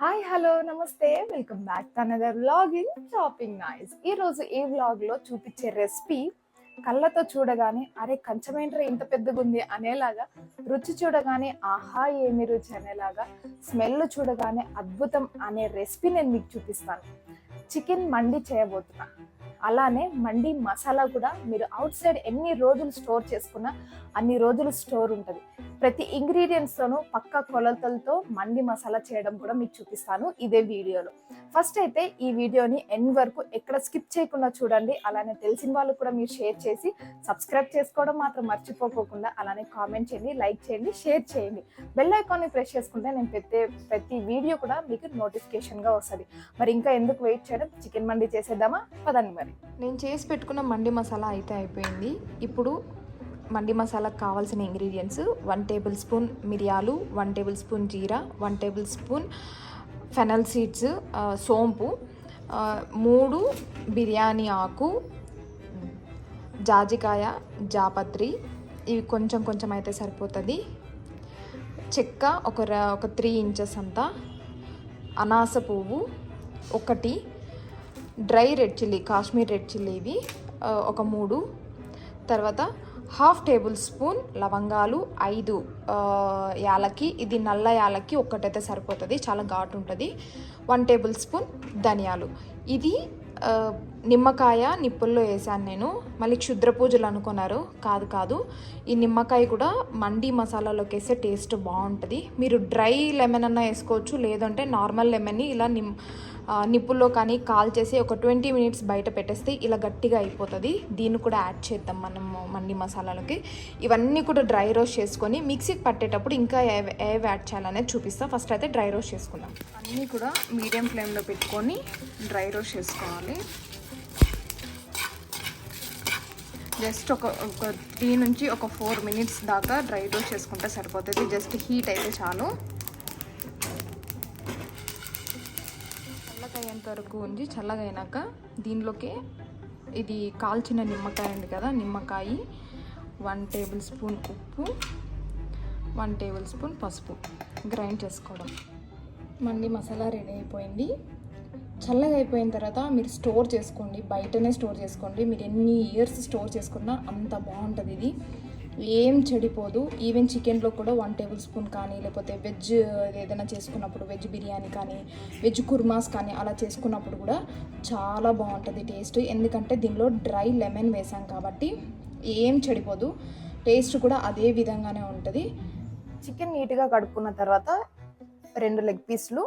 Hi hello నమస్తే welcome back to another vlog in shopping noise. ఈరోజు ఈ వ్లాగ్లో చూపించే రెసిపీ కళ్ళతో చూడగానే అరే కంచమేంట్రా ఇంత పెద్దగా ఉంది అనేలాగా, రుచి చూడగానే ఆహా ఏమి రుచి అనేలాగా, స్మెల్ చూడగానే అద్భుతం అనే రెసిపీ నేను మీకు చూపిస్తాను. చికెన్ మండి చేయబోతున్నా. అలానే మండి మసాలా కూడా మీరు అవుట్ సైడ్ ఎన్ని రోజులు స్టోర్ చేసుకున్నా అన్ని రోజులు స్టోర్ ఉంటుంది. ప్రతి ఇంగ్రీడియంట్స్తోనూ పక్క కొలతలతో మండి మసాలా చేయడం కూడా మీకు చూపిస్తాను ఇదే వీడియోలో. ఫస్ట్ అయితే ఈ వీడియోని ఎండ్ వరకు ఎక్కడ స్కిప్ చేయకుండా చూడండి. అలానే తెలిసిన వాళ్ళు కూడా మీరు షేర్ చేసి సబ్స్క్రైబ్ చేసుకోవడం మాత్రం మర్చిపోకుండా, అలానే కామెంట్ చేయండి, లైక్ చేయండి, షేర్ చేయండి. బెల్ ఐకాన్ని ప్రెస్ చేసుకుంటే నేను ప్రతి వీడియో కూడా మీకు నోటిఫికేషన్గా వస్తుంది. మరి ఇంకా ఎందుకు వెయిట్ చేయడం, చికెన్ మండి చేసేద్దామా? పదండి. మరి నేను చేసి పెట్టుకున్న మండి మసాలా అయితే అయిపోయింది. ఇప్పుడు మండి మసాలాకు కావాల్సిన ఇంగ్రీడియంట్స్ 1 టేబుల్ స్పూన్ మిరియాలు, 1 టేబుల్ స్పూన్ జీరా, 1 టేబుల్ స్పూన్ ఫెనల్ సీడ్స్, సోంపు, 3 బిర్యానీ ఆకు, జాజికాయ, జాపత్రి, ఇవి కొంచెం కొంచెం అయితే సరిపోతుంది. చెక్క ఒక 3 ఇంచెస్ అంతా, అనాస పువ్వు ఒకటి, dry red chilli, Kashmir red chilli ఇవి ఒక 3, తర్వాత 1/2 టేబుల్ స్పూన్ లవంగాలు, 5 యాలకి, ఇది నల్ల యాలకి ఒక్కటైతే సరిపోతుంది, చాలా ఘాటు ఉంటుంది. 1 టేబుల్ స్పూన్ ధనియాలు. ఇది నిమ్మకాయ నిప్పుల్లో వేసాను నేను. మళ్ళీ క్షుద్ర పూజలు అనుకున్నారు, కాదు. ఈ నిమ్మకాయ కూడా మండి మసాలాలోకి వేస్తే టేస్ట్ బాగుంటుంది. మీరు డ్రై లెమన్ అన్నా వేసుకోవచ్చు, లేదంటే నార్మల్ లెమన్ని ఇలా నిప్పుల్లో కానీ కాల్ చేసి ఒక 20 మినిట్స్ బయట పెట్టేస్తే ఇలా గట్టిగా అయిపోతుంది. దీన్ని కూడా యాడ్ చేద్దాం మనము మండి మసాలాలోకి. ఇవన్నీ కూడా డ్రై రోస్ట్ చేసుకొని మిక్సీకి పట్టేటప్పుడు ఇంకా ఏవి యాడ్ చేయాలనేది చూపిస్తాం. ఫస్ట్ అయితే డ్రై రోస్ట్ చేసుకుందాం. అన్నీ కూడా మీడియం ఫ్లేమ్లో పెట్టుకొని డ్రై రోస్ట్ చేసుకోవాలి. జస్ట్ ఒక 3 నుంచి 4 మినిట్స్ దాకా డ్రై రోస్ట్ చేసుకుంటే సరిపోతుంది. జస్ట్ హీట్ అయితే చాలు. చల్లగా అయ్యేంత వరకు ఉంచి చల్లగా అయినాక దీనిలోకి ఇది కాల్చిన నిమ్మకాయ ఉంది కదా, నిమ్మకాయ, 1 టేబుల్ స్పూన్ ఉప్పు, 1 టేబుల్ స్పూన్ పసుపు గ్రైండ్ చేసుకోవడం. మండి మసాలా రెడీ అయిపోయింది. చల్లగా అయిపోయిన తర్వాత మీరు స్టోర్ చేసుకోండి, బయటనే స్టోర్ చేసుకోండి. మీరు ఎన్ని ఇయర్స్ స్టోర్ చేసుకున్నా అంత బాగుంటుంది. ఇది ఏం చెడిపోదు. ఈవెన్ చికెన్లో కూడా 1 టేబుల్ స్పూన్ కానీ, లేకపోతే వెజ్ ఏదైనా చేసుకున్నప్పుడు, వెజ్ బిర్యానీ కానీ, వెజ్ కుర్మాస్ కానీ అలా చేసుకున్నప్పుడు కూడా చాలా బాగుంటుంది టేస్ట్. ఎందుకంటే దీనిలో డ్రై లెమన్ వేసాం కాబట్టి ఏం చెడిపోదు. టేస్ట్ కూడా అదే విధంగానే ఉంటుంది. చికెన్ నీట్గా కడుక్కున్న తర్వాత 2 లెగ్ పీస్లు,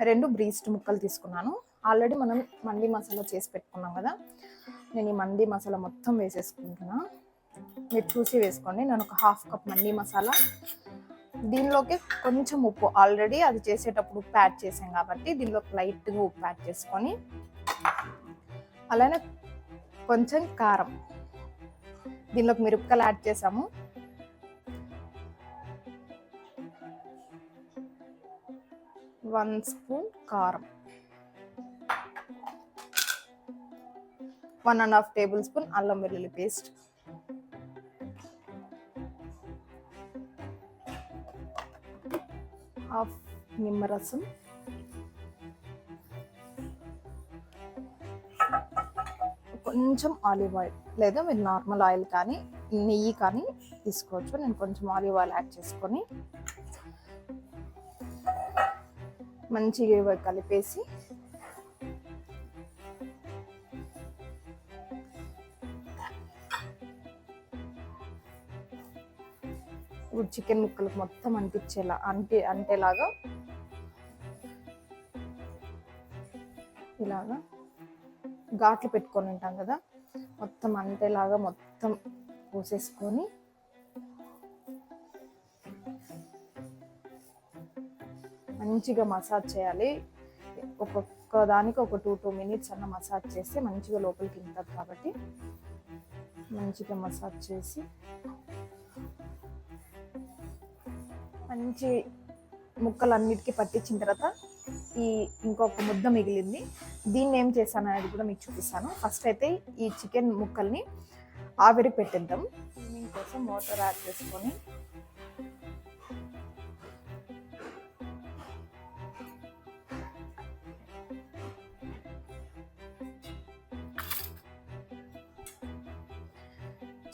2 బ్రీస్ట్ ముక్కలు తీసుకున్నాను. ఆల్రెడీ మనం మండి మసాలా చేసి పెట్టుకున్నాం కదా, నేను ఈ మండి మసాలా మొత్తం వేసేసుకుంటున్నా. మీరు చూసి వేసుకోండి. నేను ఒక 1/2 కప్ మండి మసాలా, దీనిలోకి కొంచెం ఉప్పు, ఆల్రెడీ అది చేసేటప్పుడు ఉప్పు యాడ్ చేసాం కాబట్టి దీనిలోకి లైట్గా ఉప్పు యాడ్ చేసుకొని, అలానే కొంచెం కారం, దీనిలోకి మిరపకాయలు యాడ్ చేసాము. వన్ స్పూన్ కారం, 1.5 టేబుల్ స్పూన్ అల్లం వెల్లుల్లి పేస్ట్, హాఫ్ నిమ్మరసం, కొంచెం ఆలివ్ ఆయిల్, లేదా మీరు నార్మల్ ఆయిల్ కానీ నెయ్యి కానీ తీసుకోవచ్చు. నేను కొంచెం ఆలివ్ ఆయిల్ యాడ్ చేసుకొని మంచిగా కలిపేసి ఇప్పుడు చికెన్ ముక్కలకు మొత్తం అంటేలాగా ఇలాగా ఘాట్లు పెట్టుకొని ఉంటాం కదా, మొత్తం అంటేలాగా మొత్తం పోసేసుకొని మంచిగా మసాజ్ చేయాలి. ఒక్కొక్క దానికి ఒక 2 మినిట్స్ అన్న మసాజ్ చేస్తే మంచిగా లోపలికి ఉంటుంది కాబట్టి మంచిగా మసాజ్ చేసి మంచి ముక్కలన్నిటికీ పట్టించిన తర్వాత ఇంకొక ముద్ద మిగిలింది. దీన్ని ఏం చేశాను అనేది కూడా మీకు చూపిస్తాను. ఫస్ట్ అయితే ఈ చికెన్ ముక్కల్ని ఆవిరి పెట్టిద్దాం. దీనికోసం వాటర్ యాడ్ చేసుకొని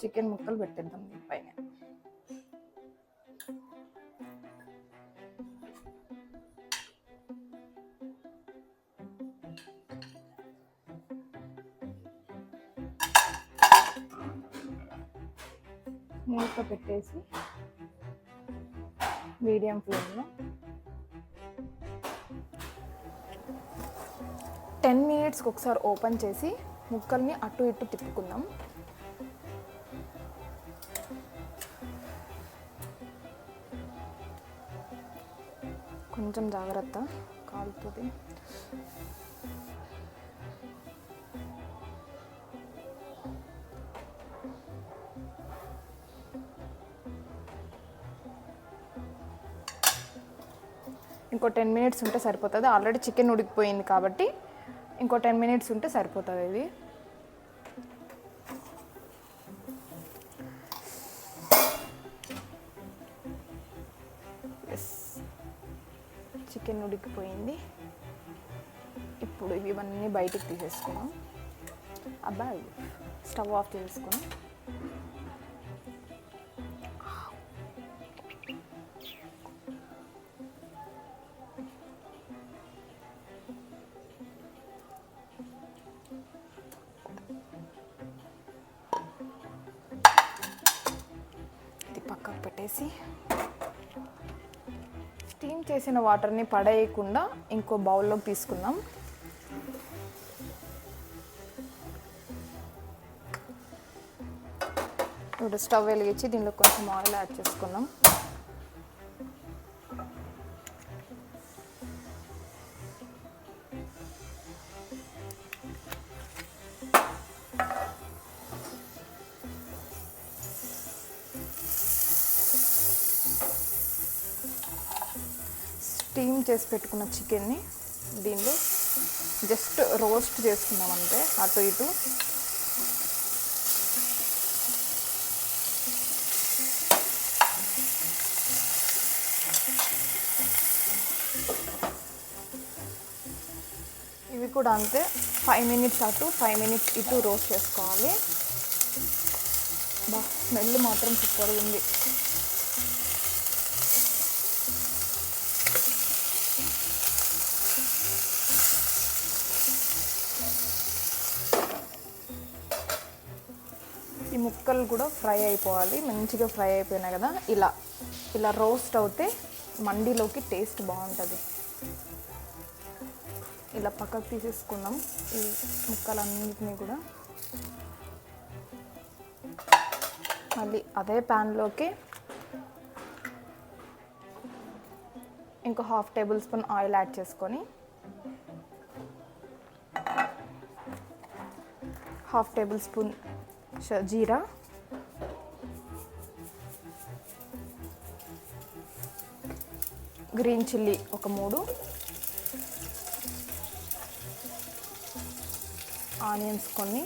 చికెన్ ముక్కలు పెట్టేద్దాం దీనిపైన. మూత పెట్టేసి మీడియం ఫ్లేమ్లో 10 మినిట్స్కి ఒకసారి ఓపెన్ చేసి ముక్కల్ని అటు ఇటు తిప్పుకుందాం. కొంచెం జాగ్రత్త, కాలుతుంది. ఇంకో 10 మినిట్స్ ఉంటే సరిపోతుంది. ఆల్రెడీ చికెన్ ఉడికిపోయింది కాబట్టి ఇంకో 10 మినిట్స్ ఉంటే సరిపోతుంది. ఇది చికెన్ ఉడికిపోయింది. ఇప్పుడు ఇవన్నీ బయటికి తీసేసుకున్నాం. అబ్బాయి స్టవ్ ఆఫ్ చేసుకున్నాం. పక్కకు పెట్టేసి స్టీమ్ చేసిన వాటర్ని పడేయకుండా ఇంకో బౌల్లోకి తీసుకుందాం. ఇప్పుడు స్టవ్ వెలిగించి దీనిలో కొంచెం ఆయిల్ యాడ్ చేసుకుందాం. స్టీమ్ చేసి పెట్టుకున్న చికెన్ని దీనిలో జస్ట్ రోస్ట్ చేసుకుందాం అంతే, అటు ఇటు. ఇవి కూడా అంతే, 5 మినిట్స్ అటు 5 మినిట్స్ ఇటు రోస్ట్ చేసుకోవాలి. బా స్మెల్ మాత్రం సూపర్గా ఉంది. ఈ ముక్కలు కూడా ఫ్రై అయిపోవాలి, మంచిగా ఫ్రై అయిపోయినాయి కదా. ఇలా రోస్ట్ అవుతే మండీలోకి టేస్ట్ బాగుంటుంది. ఇలా పక్కకు తీసేసుకుందాం ఈ ముక్కలన్నిటినీ కూడా. మళ్ళీ అదే ప్యాన్లోకి ఇంకో 1/2 టేబుల్ స్పూన్ ఆయిల్ యాడ్ చేసుకొని 1/2 టేబుల్ స్పూన్ జీరా, గ్రీన్ చిల్లీ ఒక 3, ఆనియన్స్ కొన్ని,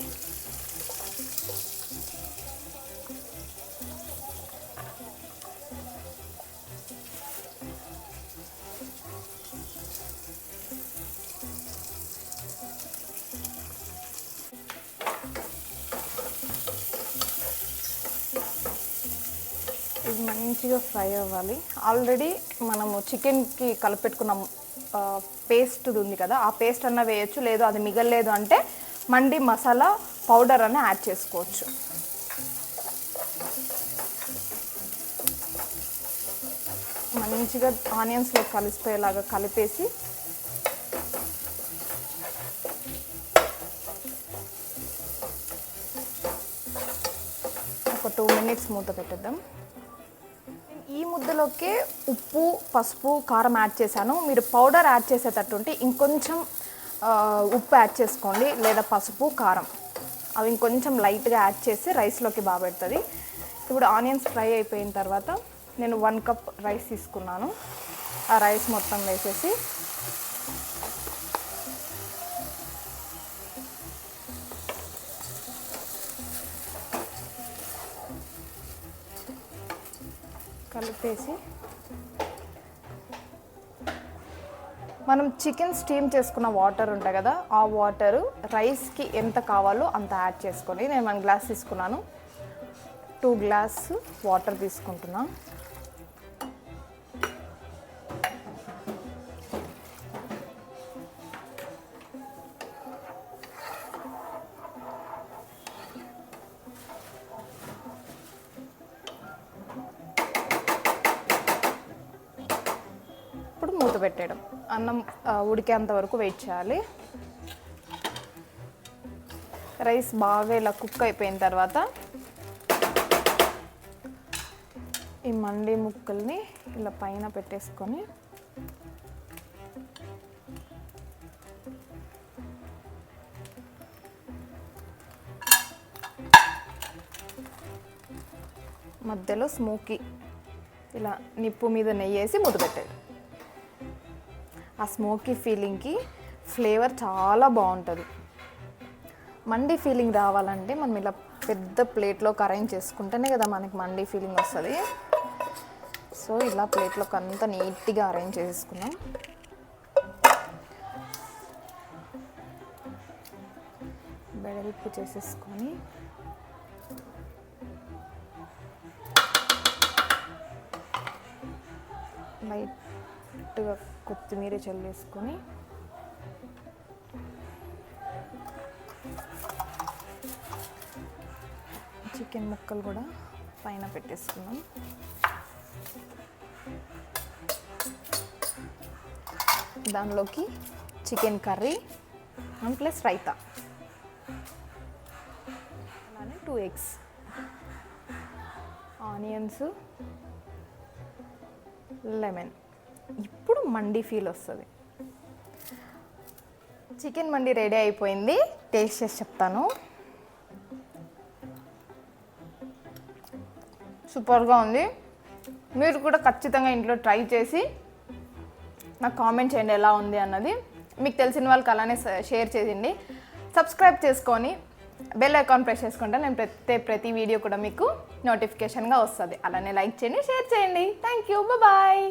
ఇది మంచిగా ఫ్రై అవ్వాలి. ఆల్రెడీ మనము చికెన్కి కలిపెట్టుకున్న పేస్ట్ ఉంది కదా, ఆ పేస్ట్ అన్న వేయచ్చు, లేదు అది మిగలలేదు అంటే మండి మసాలా పౌడర్ అన్న యాడ్ చేసుకోవచ్చు. మంచిగా ఆనియన్స్లో కలిసిపోయేలాగా కలిపేసి ఒక 2 మినిట్స్ మూత పెట్టేద్దాం. ఈ ముద్దలోకి ఉప్పు, పసుపు, కారం యాడ్ చేశాను. మీరు పౌడర్ యాడ్ చేసేటట్టుంటే ఇంకొంచెం ఉప్పు యాడ్ చేసుకోండి, లేదా పసుపు, కారం అవి ఇంకొంచెం లైట్గా యాడ్ చేసి రైస్లోకి బాగా పెడుతుంది. ఇప్పుడు ఆనియన్స్ ఫ్రై అయిపోయిన తర్వాత నేను 1 కప్ రైస్ తీసుకున్నాను. ఆ రైస్ మొత్తం వేసేసి కలిపేసి మనం చికెన్ స్టీమ్ చేసుకున్న వాటర్ ఉంటాయి కదా, ఆ వాటరు రైస్కి ఎంత కావాలో అంత యాడ్ చేసుకొని, నేను 1 గ్లాస్ తీసుకున్నాను. 2 గ్లాస్ వాటర్ తీసుకుంటున్నా. ఇప్పుడు మూత పెట్టేయడం, అన్నం ఉడికేంత వరకు వెయిట్ చేయాలి. రైస్ బాగా ఇలా కుక్ అయిపోయిన తర్వాత ఈ మండి ముక్కల్ని ఇలా పైన పెట్టేసుకొని మధ్యలో స్మోకీ ఇలా నిప్పు మీద నెయ్యి వేసి మూత పెట్టాడు. ఆ స్మోకీ ఫీలింగ్కి ఫ్లేవర్ చాలా బాగుంటుంది. మండి ఫీలింగ్ రావాలంటే మనం ఇలా పెద్ద ప్లేట్లోకి అరేంజ్ చేసుకుంటేనే కదా మనకి మండి ఫీలింగ్ వస్తుంది. సో ఇలా ప్లేట్లోకి అంతా నీట్గా అరేంజ్ చేసుకున్నాం. వెడల్పు చేసేసుకొని లైట్గా కొత్తిమీర చల్లేసుకొని చికెన్ ముక్కలు కూడా పైన పెట్టేసుకున్నాం. దానిలోకి chicken curry and plus raita, అలానే 2 ఎగ్స్, ఆనియన్స్, లెమన్. ఇప్పుడు మండి ఫీల్ వస్తుంది. చికెన్ మండి రెడీ అయిపోయింది. టేస్ట్ చేసి చెప్తాను. సూపర్గా ఉంది. మీరు కూడా ఖచ్చితంగా ఇంట్లో ట్రై చేసి నాకు కామెంట్ చేయండి ఎలా ఉంది అన్నది. మీకు తెలిసిన వాళ్ళకి అలానే షేర్ చేయండి. సబ్స్క్రైబ్ చేసుకొని బెల్ ఐకాన్ ప్రెస్ చేసుకుంటే నేను ప్రతి వీడియో కూడా మీకు నోటిఫికేషన్గా వస్తుంది. అలానే లైక్ చేయండి, షేర్ చేయండి. Thank you, bye.